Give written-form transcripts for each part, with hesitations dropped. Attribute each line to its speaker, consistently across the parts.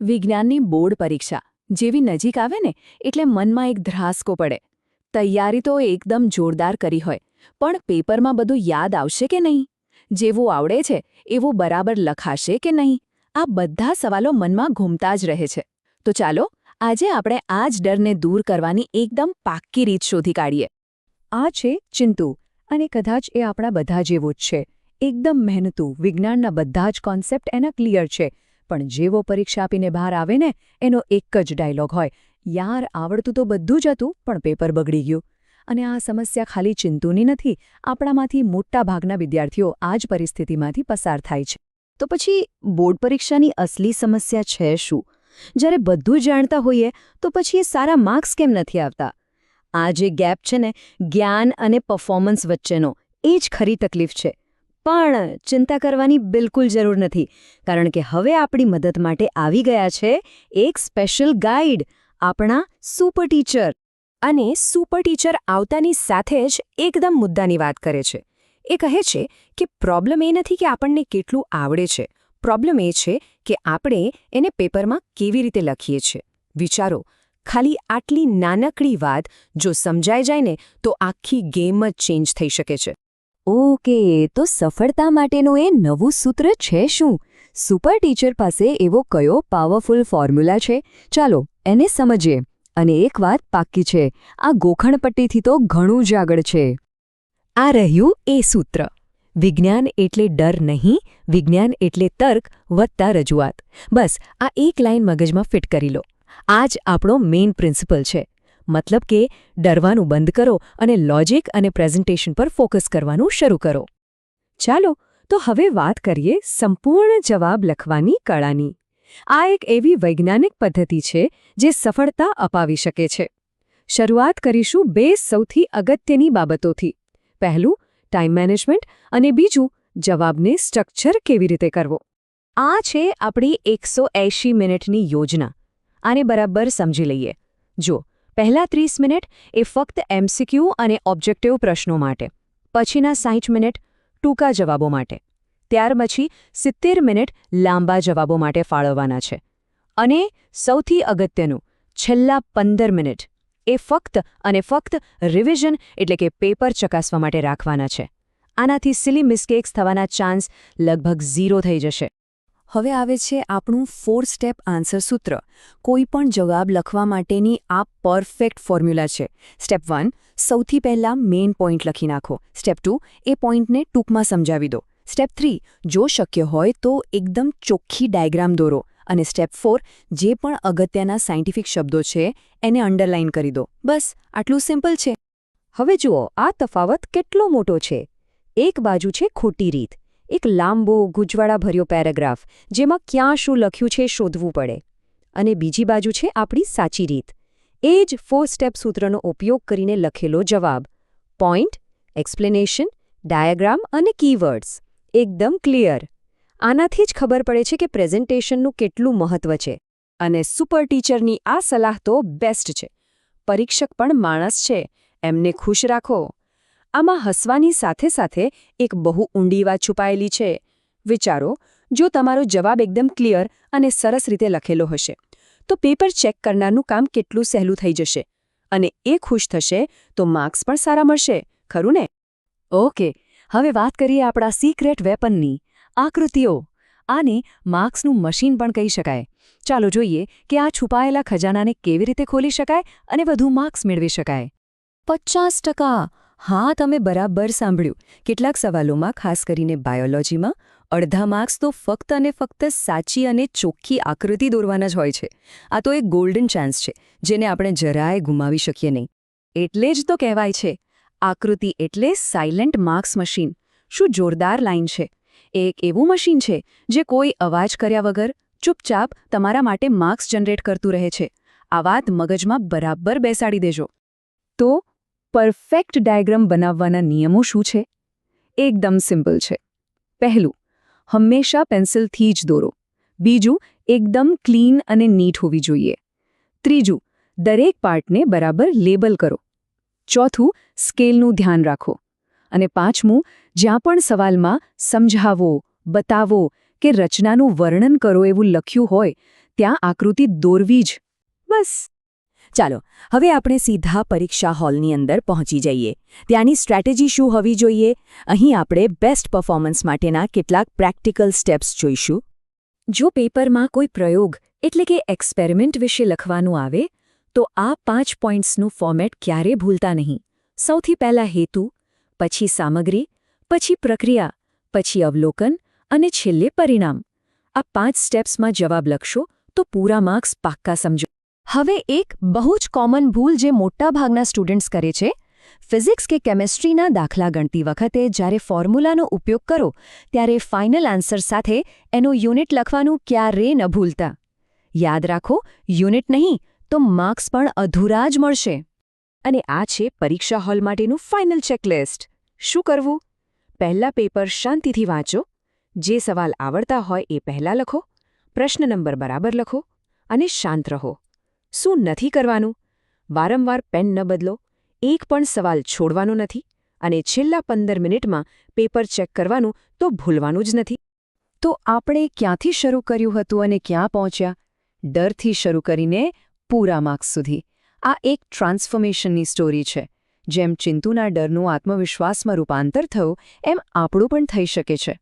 Speaker 1: વિજ્ઞાનની બોર્ડ પરીક્ષા જેવી નજીક આવે ને એટલે મનમાં એક ધ્રાસકો પડે. તૈયારી તો એકદમ જોરદાર કરી હોય, પણ પેપરમાં બધું યાદ આવશે કે નહીં? જેવું આવડે છે એવું બરાબર લખાશે કે નહીં? આ બધા સવાલો મનમાં ઘૂમતા જ રહે છે. તો ચાલો આજે આપણે આ જ ડરને દૂર કરવાની એકદમ પાક્કી રીત શોધી કાઢીએ.
Speaker 2: આ છે ચિંતુ, અને કદાચ એ આપણા બધા જેવો જ છે. એકદમ મહેનતુ, વિજ્ઞાનના બધા જ કોન્સેપ્ટ એના ક્લિયર છે, પણ જેવો પરીક્ષા આપીને બહાર આવે ને એનો એક જ ડાયલોગ હોય, યાર આવડતું તો બધું જ હતું પણ પેપર બગડી ગયું. અને આ સમસ્યા ખાલી ચિંતુની નથી, આપણામાંથી મોટા ભાગના વિદ્યાર્થીઓ આ જ પરિસ્થિતિમાંથી પસાર થાય છે.
Speaker 3: તો પછી બોર્ડ પરીક્ષાની અસલી સમસ્યા છે શું? જ્યારે બધું જાણતા હોઈએ તો પછી એ સારા માર્ક્સ કેમ નથી આવતા? આ જે ગેપ છે ને, જ્ઞાન અને પરફોર્મન્સ વચ્ચેનો, એ જ ખરી તકલીફ છે. પણ ચિંતા કરવાની બિલકુલ જરૂર નથી, કારણ કે હવે આપણી મદદ માટે આવી ગયા છે એક સ્પેશિયલ ગાઈડ, આપણા સુપર ટીચર.
Speaker 4: અને સુપર ટીચર આવતાની સાથે જ એકદમ મુદ્દાની વાત કરે છે. એ કહે છે કે પ્રોબ્લેમ એ નથી કે આપણને કેટલું આવડે છે, પ્રોબ્લેમ એ છે કે આપણે એને પેપરમાં કેવી રીતે લખીએ છીએ. વિચારો, ખાલી આટલી નાનકડી વાત જો સમજાઈ જાય ને તો આખી ગેમ જ ચેન્જ થઈ શકે છે.
Speaker 3: ઓકે, તો સફળતા માટેનું એ નવું સૂત્ર છે શું? સુપર ટીચર પાસે એવો કયો પાવરફુલ ફોર્મ્યુલા છે? ચાલો એને સમજીએ. અને એક વાત પાક્કી છે, આ ગોખણપટ્ટીથી તો ઘણું જ આગળ છે. આ રહ્યું એ સૂત્ર. વિજ્ઞાન એટલે ડર નહીં, વિજ્ઞાન એટલે તર્ક વત્તા રજૂઆત. બસ આ એક લાઇન મગજમાં ફિટ કરી લો. આ જ આપણો મેઇન પ્રિન્સિપલ છે. મતલબ કે ડરવાનું બંધ કરો અને લોજિક અને પ્રેઝન્ટેશન પર ફોકસ કરવાનું શરૂ કરો. ચાલો તો હવે વાત કરીએ સંપૂર્ણ જવાબ લખવાની કળાની. આ એક એવી વૈજ્ઞાનિક પદ્ધતિ છે જે સફળતા અપાવી શકે છે. શરૂઆત કરીશું બે સૌથી અગત્યની બાબતોથી. પહેલું, ટાઈમ મેનેજમેન્ટ, અને બીજું, જવાબને સ્ટ્રક્ચર કેવી રીતે કરવો. આ છે આપણી 180 મિનિટની યોજના. આને બરાબર સમજી લઈએ. જો પહેલા 30 મિનિટ એ ફક્ત એમસીક્યુ અને ઓબ્જેક્ટિવ પ્રશ્નો માટે, પછીના 60 મિનિટ ટૂંકા જવાબો માટે, ત્યાર પછી 70 મિનિટ લાંબા જવાબો માટે ફાળવવાના છે. અને સૌથી અગત્યનું, છેલ્લા 15 મિનિટ એ ફક્ત અને ફક્ત રિવિઝન એટલે કે પેપર ચકાસવા માટે રાખવાના છે. આનાથી સિલી મિસ્ટેક્સ થવાના ચાન્સ લગભગ 0 થઈ જશે. હવે આવે છે આપણું 4 સ્ટેપ આન્સર સૂત્ર. કોઈ પણ જવાબ લખવા માટેની આ પરફેક્ટ ફોર્મ્યુલા છે. સ્ટેપ 1, સૌથી પહેલાં મેઇન પોઈન્ટ લખી નાખો. સ્ટેપ 2, એ પોઈન્ટને ટૂંકમાં સમજાવી દો. સ્ટેપ 3, જો શક્ય હોય તો એકદમ ચોખ્ખી ડાયાગ્રામ દોરો. અને સ્ટેપ 4, જે પણ અગત્યના સાયન્ટિફિક શબ્દો છે એને અંડરલાઇન કરી દો. બસ આટલું સિમ્પલ છે. હવે જુઓ આ તફાવત કેટલો મોટો છે. એક બાજુ છે ખોટી રીત, એક લાંબો ગૂંચવાડાભર્યો પેરેગ્રાફ જેમાં ક્યાં શું લખ્યું છે શોધવું પડે. અને બીજી બાજુ છે આપણી સાચી રીત, એ જ 4 સ્ટેપ સૂત્રનો ઉપયોગ કરીને લખેલો જવાબ. પોઈન્ટ, એક્સપ્લેનેશન, ડાયાગ્રામ અને કીવર્ડ્સ એકદમ ક્લિયર. આનાથી જ ખબર પડે છે કે પ્રેઝન્ટેશનનું કેટલું મહત્વ છે.
Speaker 4: અને સુપર ટીચરની આ સલાહ તો બેસ્ટ છે. પરીક્ષક પણ માણસ છે, એમને ખુશ રાખો. આમાં હસવાની સાથે સાથે એક બહુ ઊંડી વાત છુપાયેલી છે. વિચારો, જો તમારો જવાબ એકદમ ક્લિયર અને સરસ રીતે લખેલો હશે તો પેપર ચેક કરનારનું કામ કેટલું સહેલું થઈ જશે. અને એ ખુશ થશે તો માર્ક્સ પણ સારા મળશે, ખરું ને?
Speaker 2: ઓકે, હવે વાત કરીએ આપણા સિક્રેટ વેપનની, આકૃતિઓ. આને માર્ક્સનું મશીન પણ કહી શકાય. ચાલો જોઈએ કે આ છુપાયેલા ખજાનાને કેવી રીતે ખોલી શકાય અને વધુ માર્ક્સ મેળવી શકાય. 50%! હા, તમે બરાબર સાંભળ્યું. કેટલાક સવાલોમાં, ખાસ કરીને બાયોલોજીમાં, અડધા માર્ક્સ તો ફક્ત અને ફક્ત સાચી અને ચોખ્ખી આકૃતિ દોરવાના જ હોય છે. આ તો એક ગોલ્ડન ચાન્સ છે જેને આપણે જરાય ગુમાવી શકીએ નહીં. એટલે જ તો કહેવાય છે, આકૃતિ એટલે સાયલેન્ટ માર્ક્સ મશીન. શું જોરદાર લાઈન છે! એક એવું મશીન છે જે કોઈ અવાજ કર્યા વગર ચૂપચાપ તમારા માટે માર્ક્સ જનરેટ કરતું રહે છે. આ વાત મગજમાં બરાબર બેસાડી દેજો. તો પરફેક્ટ ડાયાગ્રામ બનાવવાના નિયમો શું છે? એકદમ સિમ્પલ છે. પહેલું, હંમેશા પેન્સિલથી જ દોરો. બીજું, એકદમ ક્લીન અને નીટ હોવી જોઈએ. ત્રીજું, દરેક પાર્ટને બરાબર લેબલ કરો. ચોથું, સ્કેલનું ધ્યાન રાખો. અને પાંચમું, જ્યાં પણ સવાલમાં સમજાવો, બતાવો કે રચનાનું વર્ણન કરો એવું લખ્યું હોય
Speaker 4: ત્યાં આકૃતિ દોરવી જ. બસ.
Speaker 3: ચાલો હવે આપણે સીધા પરીક્ષા હોલની અંદર પહોંચી જઈએ. ત્યાંની સ્ટ્રેટેજી શું હોવી જોઈએ? અહીં આપણે બેસ્ટ પરફોર્મન્સ માટેના કેટલાક પ્રેક્ટિકલ સ્ટેપ્સ જોઈશું.
Speaker 1: જો પેપરમાં કોઈ પ્રયોગ એટલે કે એક્સપેરિમેન્ટ વિશે લખવાનું આવે તો આ 5 પોઈન્ટ્સનું ફોર્મેટ ક્યારે ભૂલતા નહીં. સૌથી પહેલા હેતુ, પછી સામગ્રી, પછી પ્રક્રિયા, પછી અવલોકન અને છેલ્લે પરિણામ. આ 5 સ્ટેપ્સમાં જવાબ લખશો તો પૂરા માર્ક્સ પાક્કા સમજો.
Speaker 3: હવે એક બહુ જ કોમન ભૂલ જે મોટાભાગના સ્ટુડન્ટ્સ કરે છે, ફિઝિક્સ કે કેમેસ્ટ્રીના દાખલા ગણતી વખતે જ્યારે ફોર્મ્યુલાનો ઉપયોગ કરો ત્યારે ફાઇનલ આન્સર સાથે એનું યુનિટ લખવાનું ક્યારેય ન ભૂલતા. યાદ રાખો, યુનિટ નહીં તો માર્ક્સ પણ અધૂરા જ મળશે.
Speaker 4: અને આ છે પરીક્ષા હોલ માટેનું ફાઇનલ ચેકલિસ્ટ. શું કરવું? પહેલા પેપર શાંતિથી વાંચો. જે સવાલ આવડતા હોય એ પહેલાં લખો, પ્રશ્ન નંબર બરાબર લખો અને શાંત રહો. શું નથી કરવાનું? વારંવાર પેન ન બદલો, એક પણ સવાલ છોડવાનો નથી અને છેલ્લા 15 મિનિટમાં પેપર ચેક કરવાનું તો ભૂલવાનું જ નથી.
Speaker 2: તો આપણે ક્યાંથી શરૂ કર્યું હતું અને ક્યાં પહોંચ્યા? ડરથી શરૂ કરીને પૂરા માર્ક્સ સુધી. આ એક ટ્રાન્સફોર્મેશનની સ્ટોરી છે. જેમ ચિંતુના ડરનું આત્મવિશ્વાસમાં રૂપાંતર થયું એમ આપણું પણ થઈ શકે છે.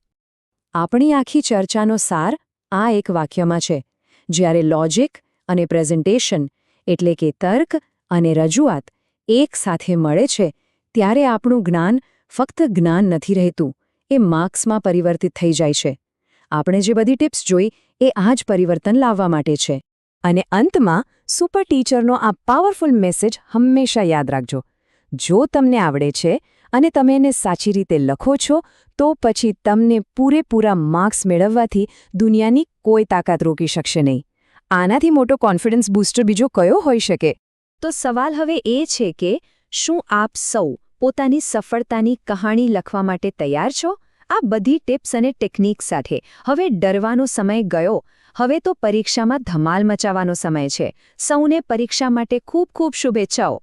Speaker 4: આપણી આખી ચર્ચાનો સાર આ એક વાક્યમાં છે. જ્યારે લોજિક અને પ્રેઝન્ટેશન એટલે કે તર્ક અને રજૂઆત એક સાથે મળે છે ત્યારે આપણું જ્ઞાન ફક્ત જ્ઞાન નથી રહેતું, એ માર્ક્સમાં પરિવર્તિત થઈ જાય છે. આપણે જે બધી ટિપ્સ જોઈ એ આ જ પરિવર્તન લાવવા માટે છે. અને અંતમાં સુપર ટીચરનો આ પાવરફુલ મેસેજ હંમેશા યાદ રાખજો. જો તમને આવડે છે અને તમે એને સાચી રીતે લખો છો તો પછી તમને પૂરેપૂરા માર્ક્સ મેળવવાથી દુનિયાની કોઈ તાકાત રોકી શકશે નહીં. આનાથી મોટો કોન્ફિડન્સ બૂસ્ટર બીજો કયો હોઈ શકે?
Speaker 1: તો સવાલ હવે એ છે કે શું આપ સૌ પોતાની સફળતાની કહાણી લખવા માટે તૈયાર છો? આ બધી ટિપ્સ અને ટેકનિક સાથે હવે ડરવાનો સમય ગયો. હવે તો પરીક્ષામાં ધમાલ મચાવવાનો સમય છે. સૌને પરીક્ષા માટે ખૂબ ખૂબ શુભેચ્છાઓ.